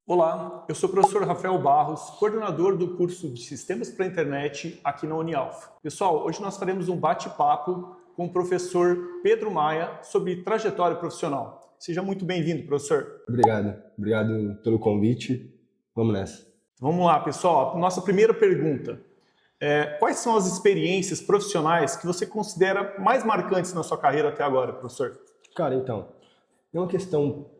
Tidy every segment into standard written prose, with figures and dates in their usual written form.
Olá, eu sou o professor Rafael Barros, coordenador do curso de Sistemas para a Internet aqui na Unialfa. Pessoal, hoje nós faremos um bate-papo com o professor Pedro Maia sobre trajetória profissional. Seja muito bem-vindo, professor. Obrigado pelo convite. Vamos nessa. Vamos lá, pessoal. Nossa primeira pergunta. Quais são as experiências profissionais que você considera mais marcantes na sua carreira até agora, professor? Cara, então, é uma questão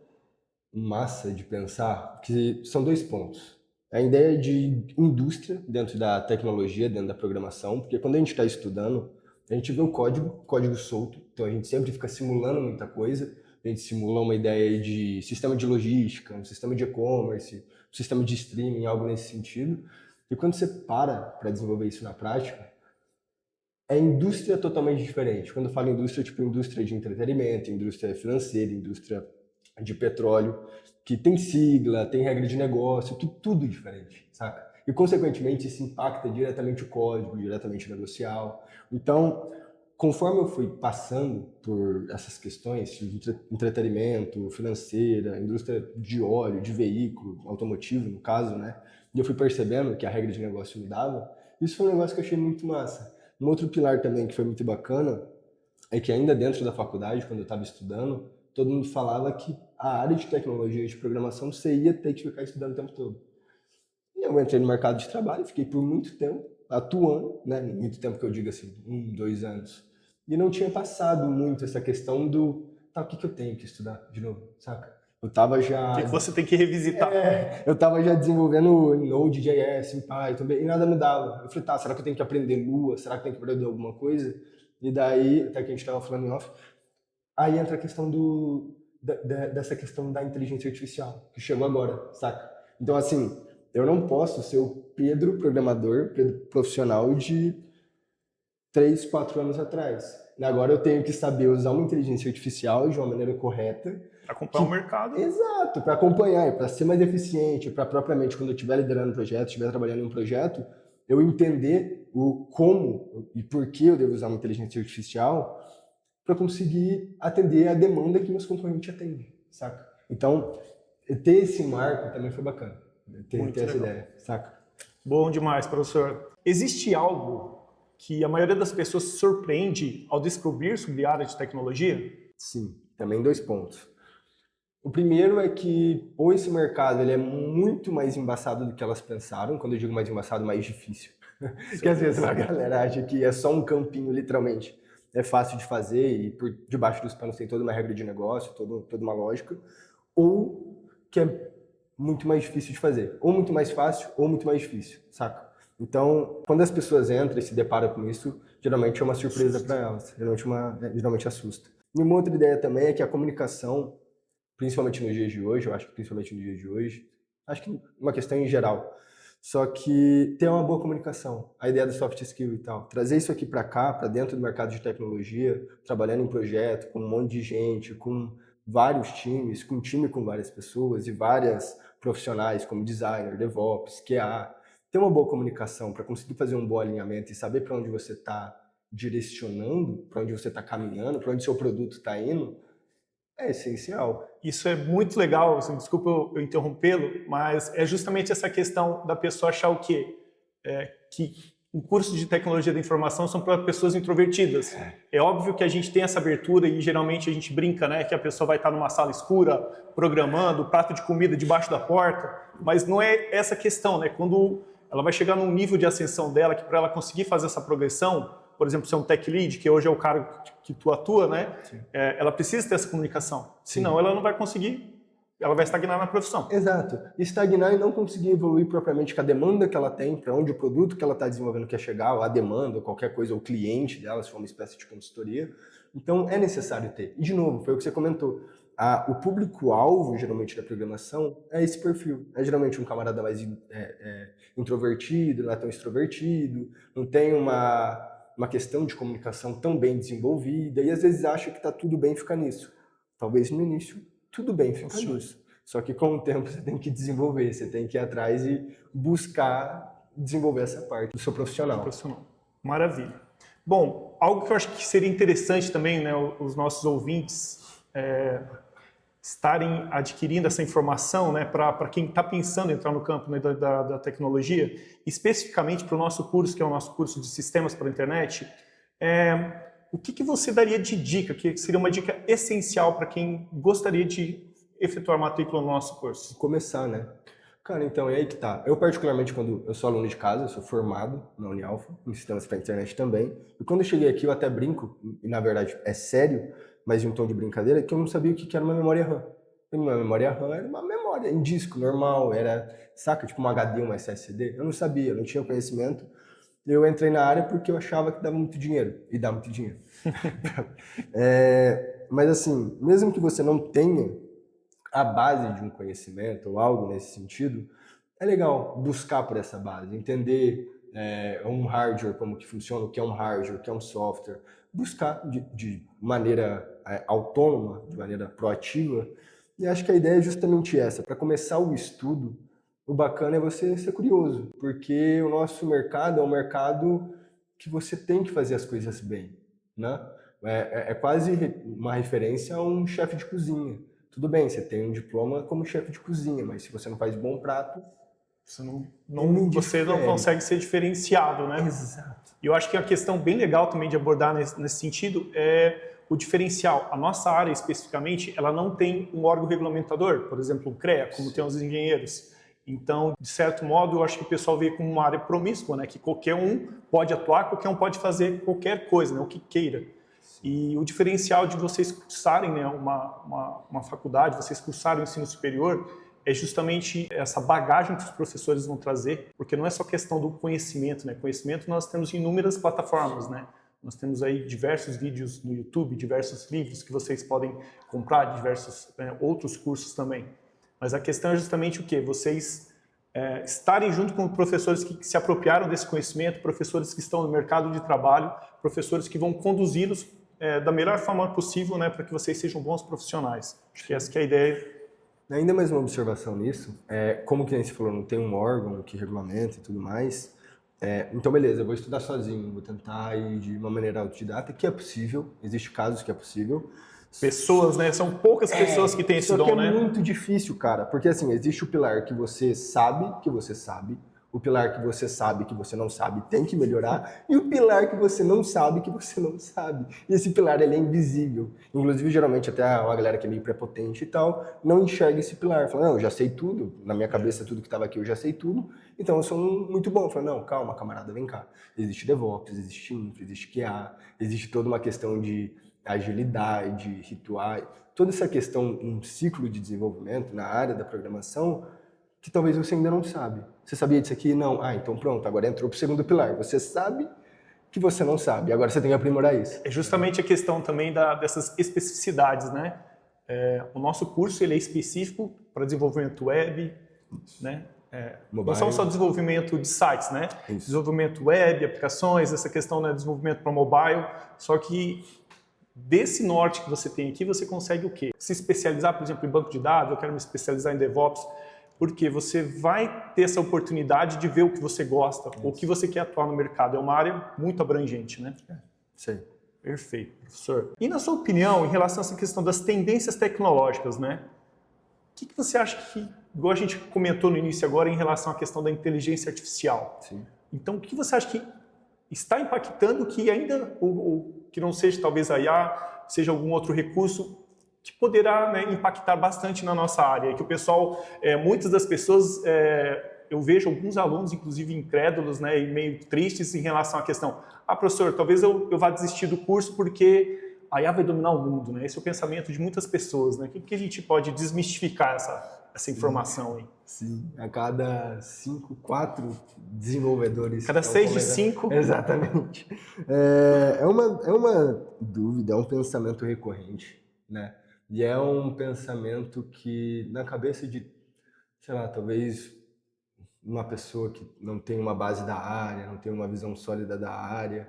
massa de pensar que são dois pontos. A ideia de indústria dentro da tecnologia, dentro da programação, porque quando a gente está estudando, a gente vê o código solto, então a gente sempre fica simulando muita coisa, a gente simula uma ideia de sistema de logística, um sistema de e-commerce, um sistema de streaming, algo nesse sentido. E quando você para desenvolver isso na prática, a indústria é totalmente diferente. Quando eu falo indústria, tipo indústria de entretenimento, indústria financeira, indústria de petróleo, que tem sigla, tem regra de negócio, tudo diferente, saca? E, consequentemente, isso impacta diretamente o código, diretamente o negocial. Então, conforme eu fui passando por essas questões de entretenimento, financeira, indústria de óleo, de veículo, automotivo, no caso, né? E eu fui percebendo que a regra de negócio mudava, isso foi um negócio que eu achei muito massa. Um outro pilar também que foi muito bacana é que ainda dentro da faculdade, quando eu estava estudando, todo mundo falava que a área de tecnologia e de programação você ia ter que ficar estudando o tempo todo. E eu entrei no mercado de trabalho, fiquei por muito tempo atuando, né? Muito tempo que eu digo assim, 2 anos. E não tinha passado muito essa questão do, tá, o que eu tenho que estudar de novo, saca? Eu tava já... O que você tem que revisitar? Eu tava já desenvolvendo Node.js, em Python, e nada mudava. Eu falei, tá, será que eu tenho que aprender Lua? Será que eu tenho que aprender alguma coisa? E daí, até que a gente tava falando em off, aí entra a questão dessa questão da inteligência artificial, que chegou agora, saca? Então, assim, eu não posso ser o Pedro programador, Pedro profissional de 3, 4 anos atrás. Agora eu tenho que saber usar uma inteligência artificial de uma maneira correta. Para acompanhar o mercado. Exato, para acompanhar, para ser mais eficiente, para propriamente quando eu estiver liderando um projeto, estiver trabalhando em um projeto, eu entender o como e por que eu devo usar uma inteligência artificial para conseguir atender a demanda que meus concorrentes atendem, saca? Então, ter esse marco também foi bacana, ter essa ideia, saca? Bom demais, professor. Existe algo que a maioria das pessoas se surpreende ao descobrir sobre a área de tecnologia? Sim, também 2 pontos. O primeiro é que esse mercado ele é muito mais embaçado do que elas pensaram. Quando eu digo mais embaçado, mais difícil. Porque às vezes a galera acha que é só um campinho, literalmente. É fácil de fazer e por debaixo dos panos tem toda uma regra de negócio, toda uma lógica. Ou que é muito mais difícil de fazer. Ou muito mais fácil, ou muito mais difícil, saca? Então, quando as pessoas entram e se deparam com isso, geralmente é uma surpresa para elas. Geralmente assusta. E uma outra ideia também é que a comunicação, principalmente nos dias de hoje, eu acho que principalmente nos dias de hoje, acho que uma questão em geral, só que ter uma boa comunicação, a ideia do soft skill e tal, trazer isso aqui para cá, para dentro do mercado de tecnologia, trabalhando em projeto, com um monte de gente, com vários times, com um time com várias pessoas e várias profissionais como designer, DevOps, QA, ter uma boa comunicação para conseguir fazer um bom alinhamento e saber para onde você está direcionando, para onde você está caminhando, para onde seu produto está indo, é essencial. Isso é muito legal, assim, desculpa eu interrompê-lo, mas é justamente essa questão da pessoa achar o quê? Que o curso de tecnologia da informação são para pessoas introvertidas. É óbvio que a gente tem essa abertura e geralmente a gente brinca, né, que a pessoa vai estar numa sala escura, programando, prato de comida debaixo da porta, mas não é essa questão, né? Quando ela vai chegar num nível de ascensão dela, que para ela conseguir fazer essa progressão, por exemplo, ser um tech lead, que hoje é o cargo que tu atua, né? Ela precisa ter essa comunicação. Senão ela não vai conseguir, ela vai estagnar na profissão. Exato. Estagnar e não conseguir evoluir propriamente com a demanda que ela tem, para onde o produto que ela está desenvolvendo quer chegar, ou a demanda, ou qualquer coisa, ou o cliente dela, se for uma espécie de consultoria. Então, é necessário ter. E, de novo, foi o que você comentou. O público-alvo, geralmente, da programação é esse perfil. É geralmente um camarada mais introvertido, não é tão extrovertido, não tem uma questão de comunicação tão bem desenvolvida, e às vezes acha que está tudo bem ficar nisso. Talvez no início, tudo bem ficar nisso. Só que com o tempo você tem que desenvolver, você tem que ir atrás e buscar desenvolver essa parte do seu profissional. Maravilha. Bom, algo que eu acho que seria interessante também, né, os nossos ouvintes estarem adquirindo essa informação, né, para quem está pensando em entrar no campo, né, da tecnologia, especificamente para o nosso curso, que é o nosso curso de Sistemas para a Internet, o que você daria de dica, que seria uma dica essencial para quem gostaria de efetuar matrícula no nosso curso? Começar, né? Cara, então, é aí que tá. Eu, particularmente, quando eu sou aluno de casa, eu sou formado na Unialfa, em Sistemas para a Internet também, e quando eu cheguei aqui, eu até brinco, e na verdade é sério, mas em um tom de brincadeira, que eu não sabia o que era uma memória RAM. E uma memória RAM era uma memória em disco normal, era, saca, tipo um HD, um SSD. Eu não sabia, eu não tinha conhecimento. Eu entrei na área porque eu achava que dava muito dinheiro, e dá muito dinheiro. Mas assim, mesmo que você não tenha a base de um conhecimento ou algo nesse sentido, é legal buscar por essa base, entender um hardware, como que funciona, o que é um hardware, o que é um software, buscar de maneira autônoma, de maneira proativa, e acho que a ideia é justamente essa. Para começar o estudo, o bacana é você ser curioso, porque o nosso mercado é um mercado que você tem que fazer as coisas bem, né? É quase uma referência a um chefe de cozinha. Tudo bem, você tem um diploma como chefe de cozinha, mas se você não faz bom prato, você não consegue ser diferenciado, né? Exato. E eu acho que a questão bem legal também de abordar nesse sentido é o diferencial. A nossa área, especificamente, ela não tem um órgão regulamentador, por exemplo, o CREA, como tem os engenheiros. Então, de certo modo, eu acho que o pessoal vê como uma área promíscua, né? Que qualquer um pode atuar, qualquer um pode fazer qualquer coisa, né? O que queira. E o diferencial de vocês cursarem, né, uma faculdade, vocês cursarem o ensino superior, é justamente essa bagagem que os professores vão trazer, porque não é só questão do conhecimento, né? Conhecimento nós temos em inúmeras plataformas, né? Nós temos aí diversos vídeos no YouTube, diversos livros que vocês podem comprar, diversos outros cursos também. Mas a questão é justamente o quê? Vocês estarem junto com professores que se apropriaram desse conhecimento, professores que estão no mercado de trabalho, professores que vão conduzi-los da melhor forma possível, né, para que vocês sejam bons profissionais. Acho que essa que é a ideia. Ainda mais uma observação nisso, como que nem se falou, não tem um órgão que regulamenta e tudo mais, então beleza, eu vou estudar sozinho, vou tentar ir de uma maneira autodidata, que é possível, existe casos que é possível. Pessoas, né, são poucas pessoas que têm esse dom, né? Só que é muito difícil, cara, porque assim, existe o pilar que você sabe, o pilar que você sabe que você não sabe tem que melhorar, e o pilar que você não sabe que você não sabe. E esse pilar, ele é invisível. Inclusive, geralmente, até uma galera que é meio prepotente e tal, não enxerga esse pilar. Fala, não, eu já sei tudo, na minha cabeça tudo que estava aqui eu já sei tudo, então eu sou muito bom. Fala, não, calma, camarada, vem cá. Existe DevOps, existe Infra, existe QA, existe toda uma questão de agilidade, rituais, toda essa questão, um ciclo de desenvolvimento na área da programação, que talvez você ainda não sabe. Você sabia disso aqui? Não. Ah, então pronto, agora entrou para o segundo pilar. Você sabe que você não sabe, agora você tem que aprimorar isso. É justamente a questão também dessas especificidades, né? O nosso curso ele é específico para desenvolvimento web, né? Não só desenvolvimento de sites, né? Isso. Desenvolvimento web, aplicações, essa questão, né, desenvolvimento para mobile, só que desse norte que você tem aqui, você consegue o quê? Se especializar, por exemplo, em banco de dados, eu quero me especializar em DevOps, porque você vai ter essa oportunidade de ver o que você gosta, o que você quer atuar no mercado. É uma área muito abrangente, né? Sim. Perfeito, professor. E na sua opinião, em relação a essa questão das tendências tecnológicas, né? O que você acha que, igual a gente comentou no início agora, em relação à questão da inteligência artificial? Sim. Então, o que você acha que está impactando que ainda, ou que não seja talvez a IA, seja algum outro recurso que poderá, né, impactar bastante na nossa área, que o pessoal, muitas das pessoas, eu vejo alguns alunos, inclusive incrédulos, né, e meio tristes em relação à questão, professor, talvez eu vá desistir do curso porque a IA vai dominar o mundo, né? Esse é o pensamento de muitas pessoas, né? O que a gente pode desmistificar essa informação aí? Sim, a cada 4 desenvolvedores. Cada 6 de 5. Exatamente. É uma dúvida, é um pensamento recorrente, né? E é um pensamento que, na cabeça de, sei lá, talvez uma pessoa que não tem uma base da área, não tem uma visão sólida da área,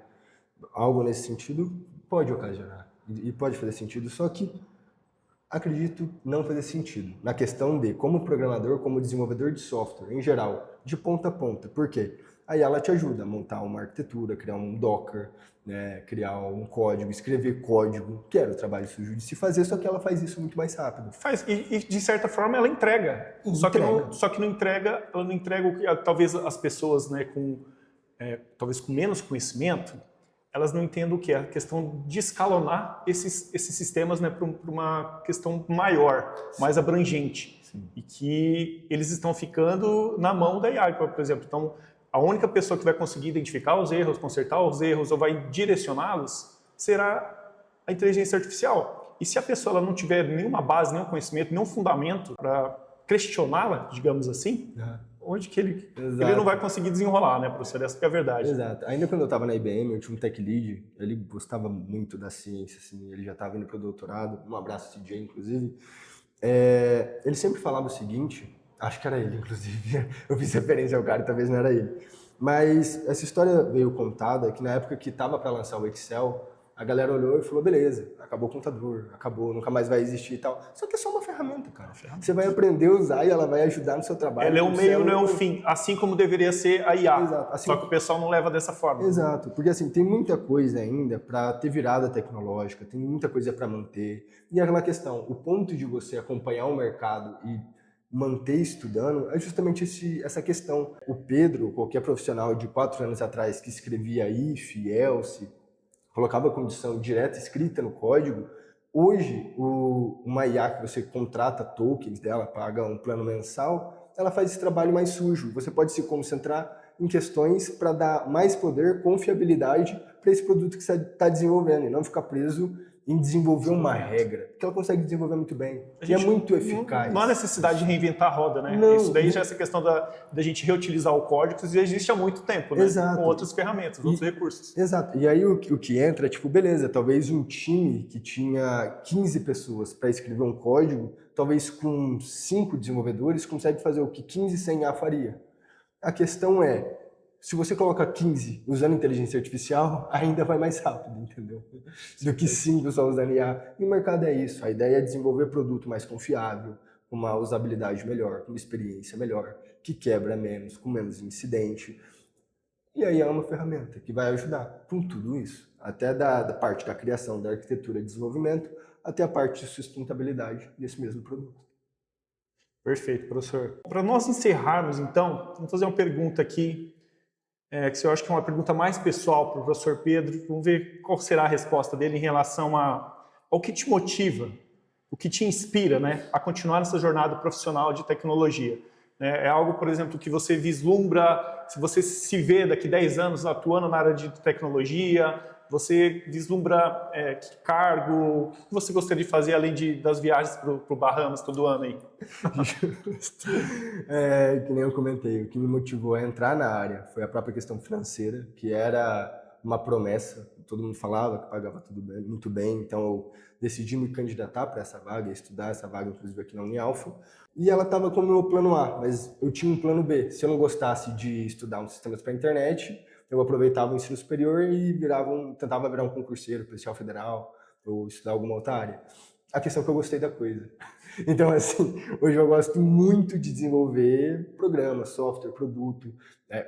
algo nesse sentido pode ocasionar. E pode fazer sentido, só que acredito não fazer sentido. Na questão de como programador, como desenvolvedor de software, em geral, de ponta a ponta. Por quê? Aí ela te ajuda a montar uma arquitetura, criar um Docker, né, criar um código, escrever código, que era o trabalho sujo de se fazer, só que ela faz isso muito mais rápido. E de certa forma ela entrega. Só que não entrega, ela não entrega o que talvez as pessoas, né, talvez com menos conhecimento, elas não entendam o que é a questão de escalonar esses sistemas, né, para uma questão maior, mais abrangente. Sim. E que eles estão ficando na mão da AI, por exemplo. Então, a única pessoa que vai conseguir identificar os erros, consertar os erros ou vai direcioná-los será a inteligência artificial. E se a pessoa ela não tiver nenhuma base, nenhum conhecimento, nenhum fundamento para questioná-la, digamos assim, onde que ele não vai conseguir desenrolar, né, professor? Essa que é a verdade. Exato. Ainda quando eu estava na IBM, eu tinha um tech lead, ele gostava muito da ciência, assim, ele já estava indo para o doutorado, um abraço CJ, inclusive. Ele sempre falava o seguinte, acho que era ele, inclusive, eu fiz referência ao cara, talvez não era ele, mas essa história veio contada que na época que estava para lançar o Excel, a galera olhou e falou, beleza, acabou o computador, acabou, nunca mais vai existir e tal. Só que é só uma ferramenta, cara. Você vai aprender a usar e ela vai ajudar no seu trabalho. Ela é um meio, não é um fim, assim como deveria ser a IA. Exato. Assim, só que o pessoal não leva dessa forma. Exato, porque assim, tem muita coisa ainda para ter virada tecnológica, tem muita coisa para manter. E aquela questão, o ponto de você acompanhar o mercado e manter estudando é justamente essa questão. O Pedro, qualquer profissional de 4 anos atrás que escrevia if, else, colocava a condição direta escrita no código, hoje uma IA que você contrata tokens dela, paga um plano mensal, ela faz esse trabalho mais sujo. Você pode se concentrar em questões para dar mais poder, confiabilidade para esse produto que você está desenvolvendo e não ficar preso em desenvolver uma regra, porque ela consegue desenvolver muito bem e é muito eficaz. Não há necessidade de reinventar a roda, né? Não, isso daí já é essa questão da gente reutilizar o código, que já existe há muito tempo, né? Exato. Com outras ferramentas, outros recursos. Exato. E aí o que entra é tipo, beleza, talvez um time que tinha 15 pessoas para escrever um código, talvez com 5 desenvolvedores consegue fazer o que 15 sem IA faria. A questão é, se você coloca 15 usando inteligência artificial, ainda vai mais rápido, entendeu? Do que 5 só usando IA. E o mercado é isso. A ideia é desenvolver produto mais confiável, com uma usabilidade melhor, com uma experiência melhor, que quebra menos, com menos incidente. E aí é uma ferramenta que vai ajudar com tudo isso. Até da parte da criação, da arquitetura e desenvolvimento, até a parte de sustentabilidade desse mesmo produto. Perfeito, professor. Para nós encerrarmos, então, vamos fazer uma pergunta aqui, que eu acho que é uma pergunta mais pessoal para o professor Pedro. Vamos ver qual será a resposta dele em relação ao que te motiva, o que te inspira, né, a continuar nessa jornada profissional de tecnologia. É algo, por exemplo, que você vislumbra, se você se vê daqui 10 anos atuando na área de tecnologia, você vislumbra que cargo, o que você gostaria de fazer além das viagens para o Bahamas todo ano aí? Que nem eu comentei, o que me motivou a entrar na área foi a própria questão financeira, que era uma promessa, todo mundo falava que pagava tudo bem, muito bem, então eu decidi me candidatar para essa vaga, estudar essa vaga, inclusive aqui na Unialfa, e ela estava como meu plano A, mas eu tinha um plano B. Se eu não gostasse de estudar uns sistemas para a internet, eu aproveitava o ensino superior e tentava virar um concurseiro, policial federal, ou estudar alguma outra área. A questão é que eu gostei da coisa. Então, assim, hoje eu gosto muito de desenvolver programas, software, produto.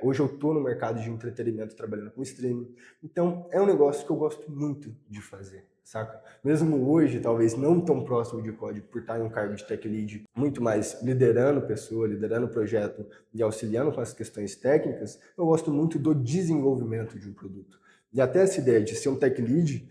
Hoje eu estou no mercado de entretenimento trabalhando com streaming. Então, é um negócio que eu gosto muito de fazer, saca? Mesmo hoje, talvez não tão próximo de código, por estar em um cargo de tech lead, muito mais liderando pessoa, liderando projeto e auxiliando com as questões técnicas, eu gosto muito do desenvolvimento de um produto. E até essa ideia de ser um tech lead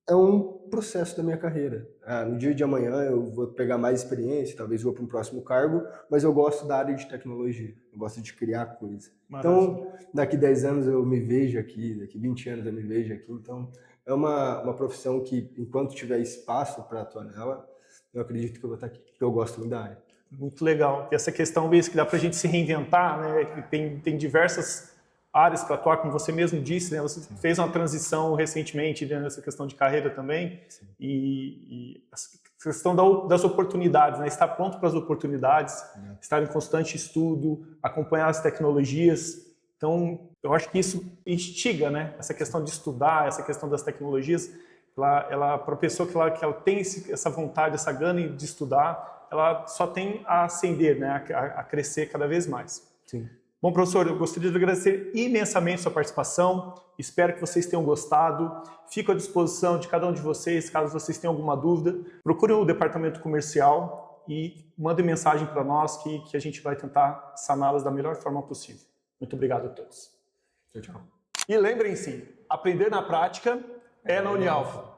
é um processo da minha carreira. No dia de amanhã eu vou pegar mais experiência, talvez vou para um próximo cargo, mas eu gosto da área de tecnologia, eu gosto de criar coisa. Maravilha. Então, daqui 10 anos eu me vejo aqui, daqui 20 anos eu me vejo aqui, então é uma profissão que, enquanto tiver espaço para atuar nela, eu acredito que eu vou estar aqui, porque eu gosto muito da área. Muito legal. E essa questão mesmo que dá para a gente se reinventar, né? Tem diversas áreas para atuar, como você mesmo disse, né? Você fez uma transição recentemente nessa questão de carreira também. Sim. E a questão das oportunidades, né? Estar pronto para as oportunidades, estar em constante estudo, acompanhar as tecnologias. Então, eu acho que isso instiga, né? Essa questão de estudar, essa questão das tecnologias, para a pessoa que ela tem essa vontade, essa gana de estudar, ela só tem a ascender, né? A crescer cada vez mais. Sim. Bom, professor, eu gostaria de agradecer imensamente a sua participação. Espero que vocês tenham gostado. Fico à disposição de cada um de vocês, caso vocês tenham alguma dúvida. Procurem o departamento comercial e mandem mensagem para nós que a gente vai tentar saná-las da melhor forma possível. Muito obrigado a todos. Tchau, tchau. E lembrem-se, aprender na prática é na Unialfa.